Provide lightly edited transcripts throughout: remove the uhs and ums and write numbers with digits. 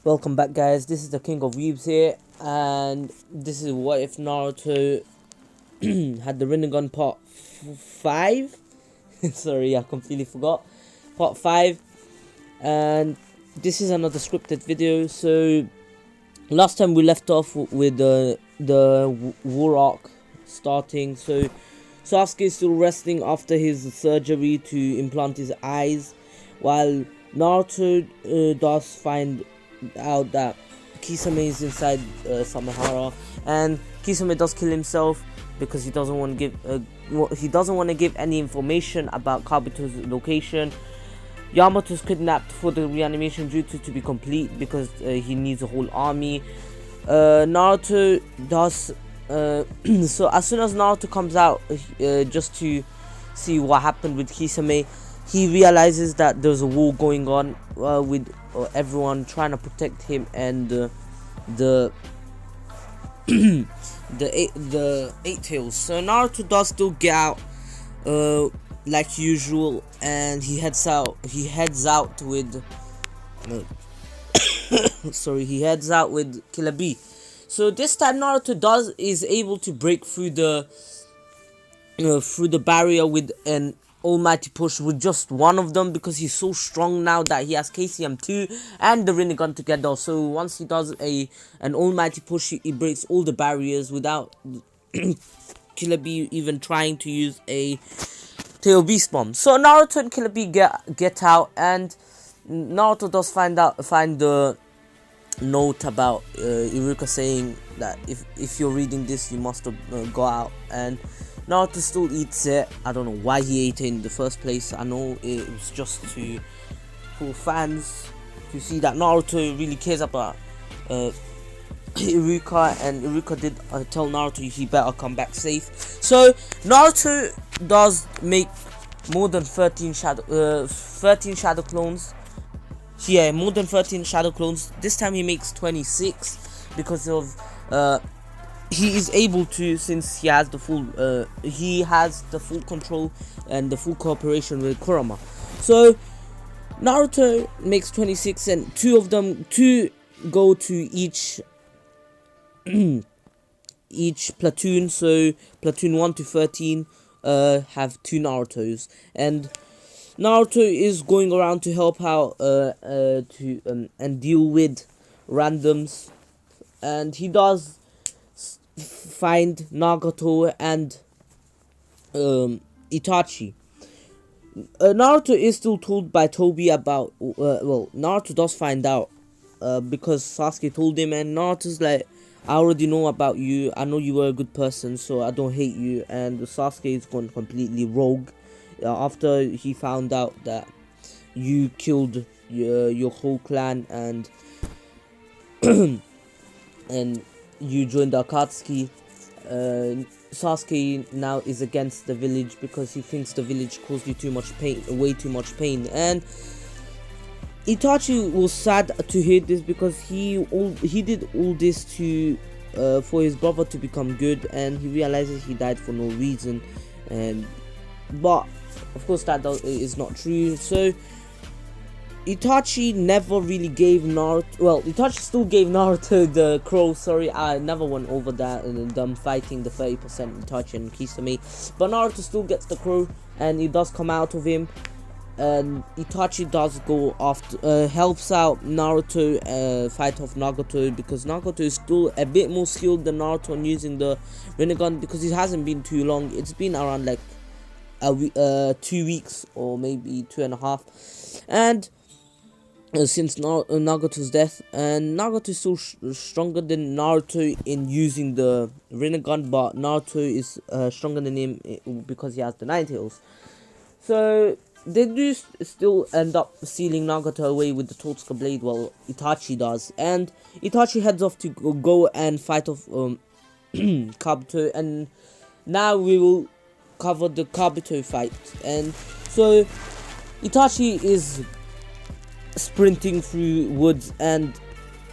Welcome back, guys. This is the King of Weebs here, and this is what if Naruto had the rinnegan part 5. Sorry, I completely forgot. Part 5, and this is another scripted video. So last time we left off with the war arc starting. So Sasuke is still resting after his surgery to implant his eyes, while Naruto does find out that Kisame is inside Samahara, and Kisame does kill himself because he doesn't want to give any information about Kabuto's location. Yamato's kidnapped for the reanimation jutsu to be complete because he needs a whole army. Naruto does so as soon as Naruto comes out just to see what happened with Kisame, he realizes that there's a war going on with everyone trying to protect him and the eight tails. So Naruto does still get out like usual, and he heads out with he heads out with Killer Bee. So this time Naruto is able to break through the barrier with an almighty push with just one of them, because he's so strong now that he has KCM2 and the rinnegan together. So once he does an almighty push, he breaks all the barriers without Killer Bee even trying to use a tail beast bomb. So Naruto and Killer Bee get out, and Naruto does find the note about Iruka saying that if you're reading this, you must go out, and Naruto still eats it. I don't know why he ate it in the first place. I know it was just for fans to see that Naruto really cares about Iruka, and Iruka did tell Naruto he better come back safe. So Naruto does make more than 13 shadow clones. Yeah, more than 13 shadow clones. This time he makes 26 because of he is able to, since he has the full control and the full cooperation with Kurama. So Naruto makes 26, and two go to each platoon. So platoon 1 to 13 have 2 Narutos, and Naruto is going around to help out and deal with randoms, and he does find Nagato and Itachi. Naruto is still told by Tobi about Naruto does find out because Sasuke told him, and Naruto's like, I already know about you, I know you were a good person, so I don't hate you. And Sasuke is gone completely rogue after he found out that you killed your whole clan and and you joined the Akatsuki. Sasuke now is against the village because he thinks the village caused you way too much pain. And Itachi was sad to hear this because he did all this to for his brother to become good, and he realizes he died for no reason. But of course that is not true. So Itachi never really gave Naruto... Well, Itachi still gave Naruto the crow. Sorry, I never went over that and them fighting the 30% Itachi and Kisame. But Naruto still gets the crow, and it does come out of him. And Itachi does go after... helps out Naruto fight off Nagato, because Nagato is still a bit more skilled than Naruto on using the rinnegan, because it hasn't been too long. It's been around like 2 weeks or maybe 2.5. And since Nagato's death, and Nagato is still stronger than Naruto in using the rinnegan, but Naruto is stronger than him because he has the 9 tails. So they do still end up sealing Nagato away with the Totsuka blade, while Itachi does, and Itachi heads off to go and fight off Kabuto. And now we will cover the Kabuto fight. And so Itachi is sprinting through woods, and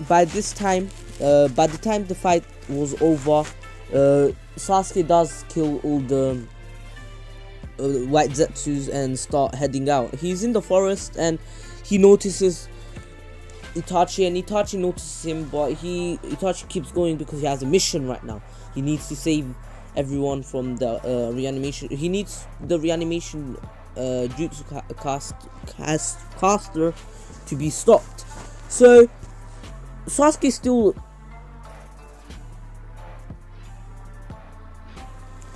by the time the fight was over, Sasuke does kill all the white Zetsus and start heading out. He's in the forest, and he notices Itachi, and Itachi notices him, but Itachi keeps going because he has a mission right now. He needs to save everyone from the reanimation. He needs the reanimation jutsu caster to be stopped. So Sasuke still.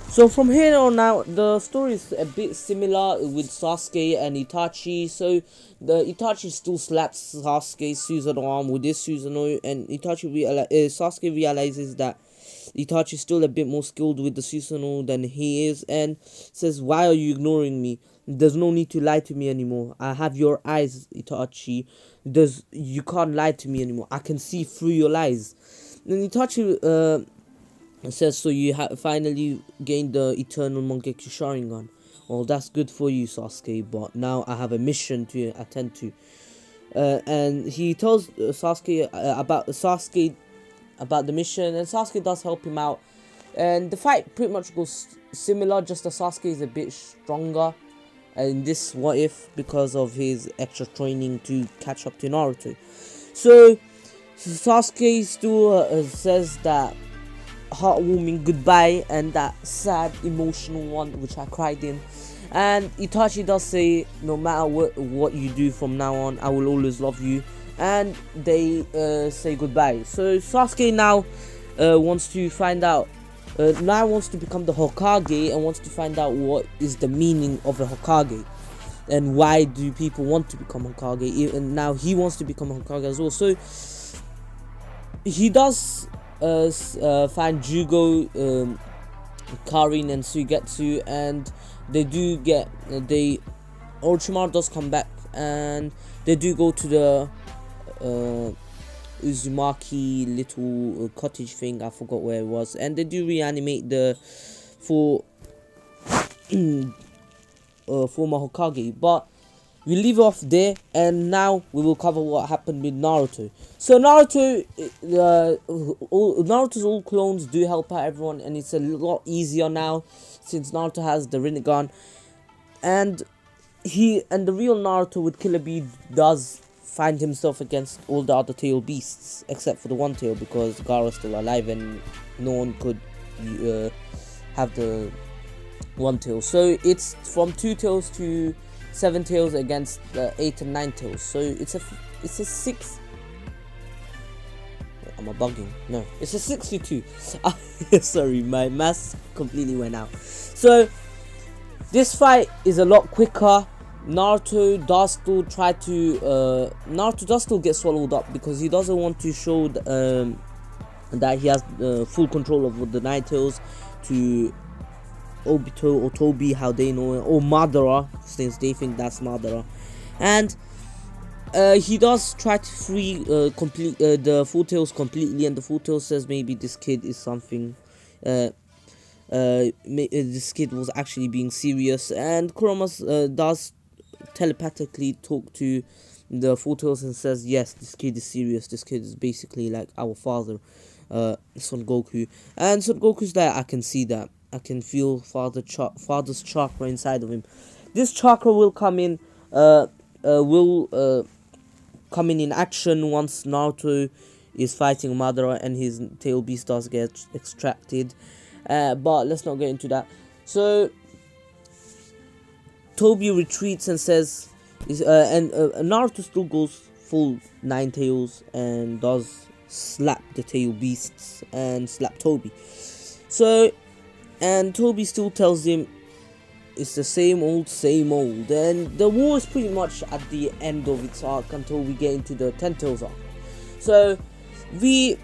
So from here on out, the story is a bit similar with Sasuke and Itachi. So the Itachi still slaps Sasuke's Susanoo arm with his Susanoo, and Sasuke realizes that Itachi is still a bit more skilled with the Susanoo than he is, and says, "Why are you ignoring me? There's no need to lie to me anymore. I have your eyes, Itachi. You can't lie to me anymore. I can see through your lies." And Itachi says, "So you have finally gained the eternal Mangekyo Sharingan. Well, that's good for you, Sasuke, but now I have a mission to attend to." And he tells Sasuke about the mission, and Sasuke does help him out. And the fight pretty much goes similar, just that Sasuke is a bit stronger in this what if because of his extra training to catch up to Naruto. So Sasuke still says that heartwarming goodbye and that sad emotional one which I cried in, and Itachi does say, "No matter what you do from now on, I will always love you," and they say goodbye. So Sasuke now wants to find out, now wants to become the Hokage, and wants to find out what is the meaning of a Hokage and why do people want to become Hokage, and now he wants to become a Hokage as well. So he does find Jugo, Karin and Suigetsu, and they do get Orochimaru does come back, and they do go to the Uzumaki little cottage thing, I forgot where it was, and they do reanimate the former Hokage. But we leave off there, and now we will cover what happened with Naruto. So Naruto's old clones do help out everyone, and it's a lot easier now since Naruto has the rinnegan, and the real Naruto with Killer Bee does find himself against all the other tail beasts except for the one tail, because Gaara's still alive and no one could have the one tail. So it's from 2 tails to 7 tails against 8 and 9 tails. So it's a 6. Am I bugging? No, it's a 62. Sorry, my math completely went out. So this fight is a lot quicker. Naruto does still get swallowed up because he doesn't want to show that he has full control of the Nine Tails to Obito or Tobi, how they know it, or Madara, since they think that's Madara. And he does try to free complete the Four Tails completely, and the Four Tails says maybe this kid is something. This kid was actually being serious, and Kurama does telepathically talk to the Four Tails and says, yes, this kid is serious. This kid is basically like our father, Son Goku. And Son Goku's like, I can see that. I can feel father's chakra inside of him. This chakra will come in. Come in action once Naruto is fighting Madara and his tail beast does get extracted. But let's not get into that. So Tobi retreats and says, Naruto still goes full 9 tails and does slap the tail beasts and slap Tobi. So, and Tobi still tells him it's the same old, and the war is pretty much at the end of its arc until we get into the 10 tails arc. So we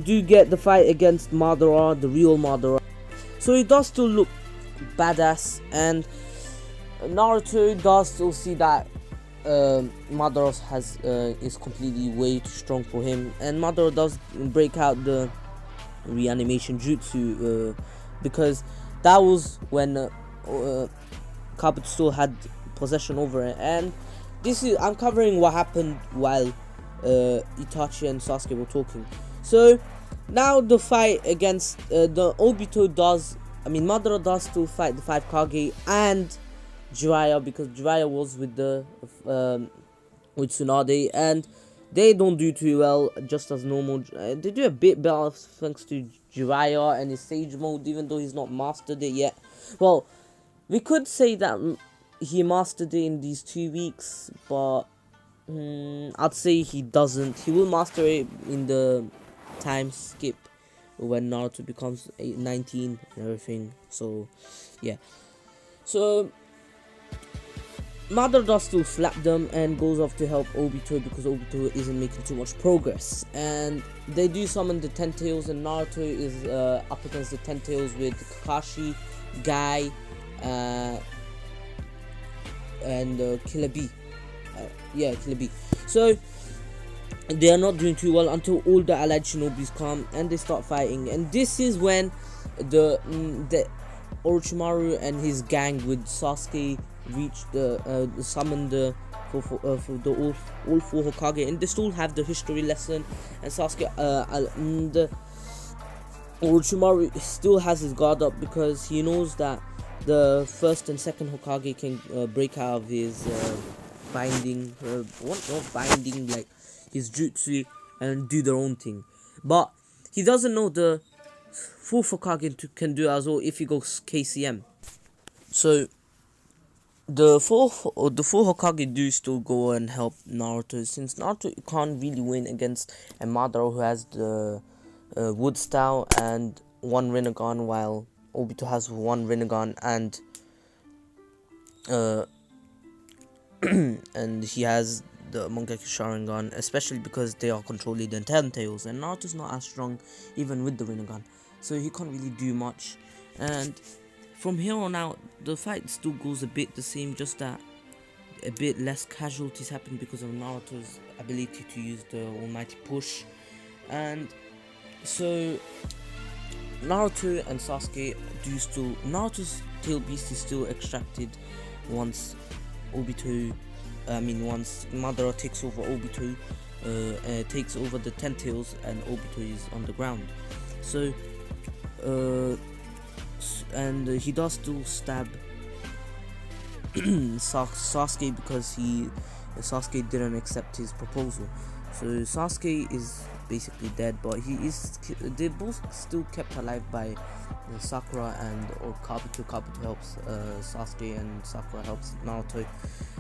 do get the fight against Madara, the real Madara. So it does still look badass, and Naruto does still see that Madara is completely way too strong for him, and Madara does break out the reanimation jutsu because that was when Kabuto still had possession over it. And I'm covering what happened while Itachi and Sasuke were talking. So now the fight against Madara does still fight the 5 Kage and Jiraiya, because Jiraiya was with Tsunade, and They don't do too well, just as normal. They do a bit better thanks to Jiraiya and his Sage mode, even though he's not mastered it yet. Well, we could say that he mastered it in these 2 weeks, but I'd say he doesn't. He will master it in the time skip when Naruto becomes 19 and everything. So, yeah. So, Madara does still slap them and goes off to help Obito because Obito isn't making too much progress. And they do summon the Ten Tails, and Naruto is up against the Ten Tails with Kakashi, Guy, and Killer B. Killer B. So they are not doing too well until all the allied shinobis come and they start fighting. And this is when the Orochimaru and his gang with Sasuke reach summon the all four Hokage, and they still have the history lesson. And Sasuke, the Orochimaru still has his guard up because he knows that the first and second Hokage can break out of his binding, like his jutsu, and do their own thing. But he doesn't know the fourth Hokage can do as well if he goes KCM. So the four Hokage do still go and help Naruto, since Naruto can't really win against a Madara who has the wood style and one rinnegan, while Obito has one rinnegan and and he has the Mangekyo Sharingan, especially because they are controlling the Ten Tails, and Naruto's not as strong even with the rinnegan, so he can't really do much. And from here on out, the fight still goes a bit the same, just that a bit less casualties happen because of Naruto's ability to use the almighty push. And so Naruto and Sasuke do still, Naruto's tail beast is still extracted once once Madara takes over Obito, takes over the Ten Tails, and Obito is on the ground. So and he does still stab Sasuke because Sasuke didn't accept his proposal. So Sasuke is basically dead, but they both still kept alive by Sakura and Kabuto. Kabuto helps Sasuke and Sakura helps Naruto,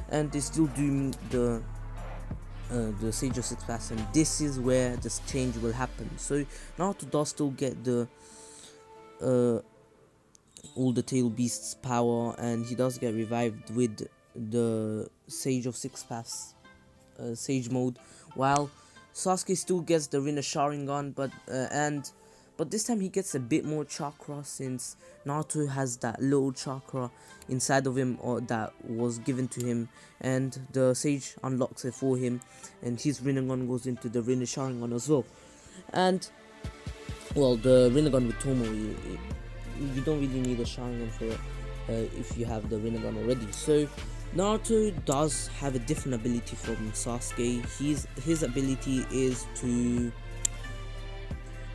and they still do the Sage of Six Paths, and this is where this change will happen. So Naruto does still get the all the tail beasts power, and he does get revived with the Sage of Six Paths Sage mode, while Sasuke still gets the Rinnegan Sharingan, but this time he gets a bit more chakra, since Naruto has that little chakra inside of him, or that was given to him, and the Sage unlocks it for him, and his Rinnegan goes into the Rinnegan Sharingan as well. And well, the Rinnegan with Tomo, you don't really need a Sharingan for it if you have the Rinnegan already. So Naruto does have a different ability from Sasuke. His ability is to,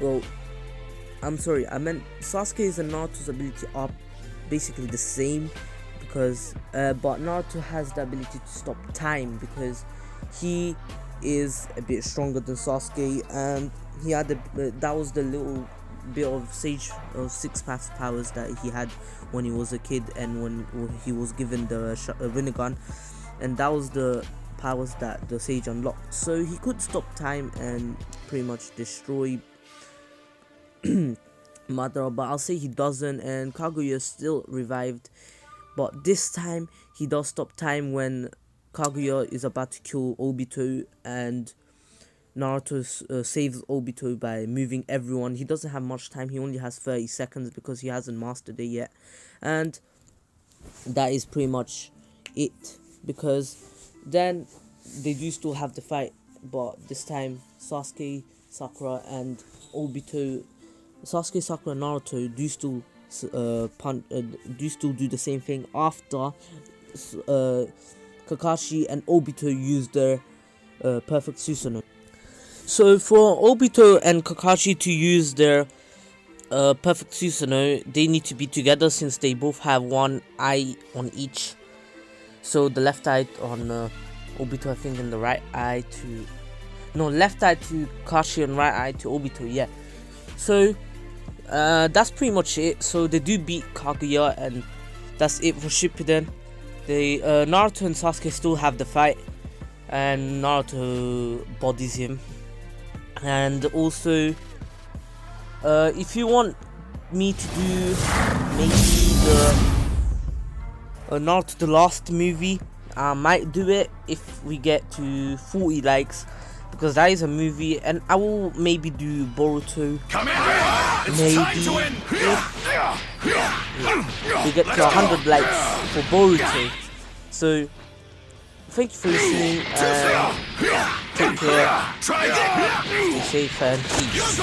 well, I'm sorry, I meant Sasuke's and Naruto's ability are basically the same, because but Naruto has the ability to stop time because he is a bit stronger than Sasuke, and he had that was the little bit of Sage of Six Paths powers that he had when he was a kid, and when he was given the Rinnegan, and that was the powers that the Sage unlocked. So he could stop time and pretty much destroy Madara, but I'll say he doesn't, and Kaguya is still revived, but this time he does stop time when Kaguya is about to kill Obito, and Naruto saves Obito by moving everyone. He doesn't have much time, he only has 30 seconds because he hasn't mastered it yet, and that is pretty much it, because then they do still have the fight, but this time Sasuke, Sakura, and Obito, Sasuke, Sakura, and Naruto do still do the same thing after Kakashi and Obito use their perfect Susanoo. So for Obito and Kakashi to use their perfect Susanoo, they need to be together since they both have one eye on each. So the left eye on Obito, I think, and the right eye no, left eye to Kashi and right eye to Obito. Yeah. So that's pretty much it. So they do beat Kaguya, and that's it for Shippuden. They Naruto and Sasuke still have the fight, and Naruto bodies him. And also, if you want me to do maybe the Naruto the last movie, I might do it if we get to 40 likes, because that is a movie. And I will maybe do Boruto, maybe if we get to 100 likes for Boruto. So thank you for listening, and take care, stay safe, and peace.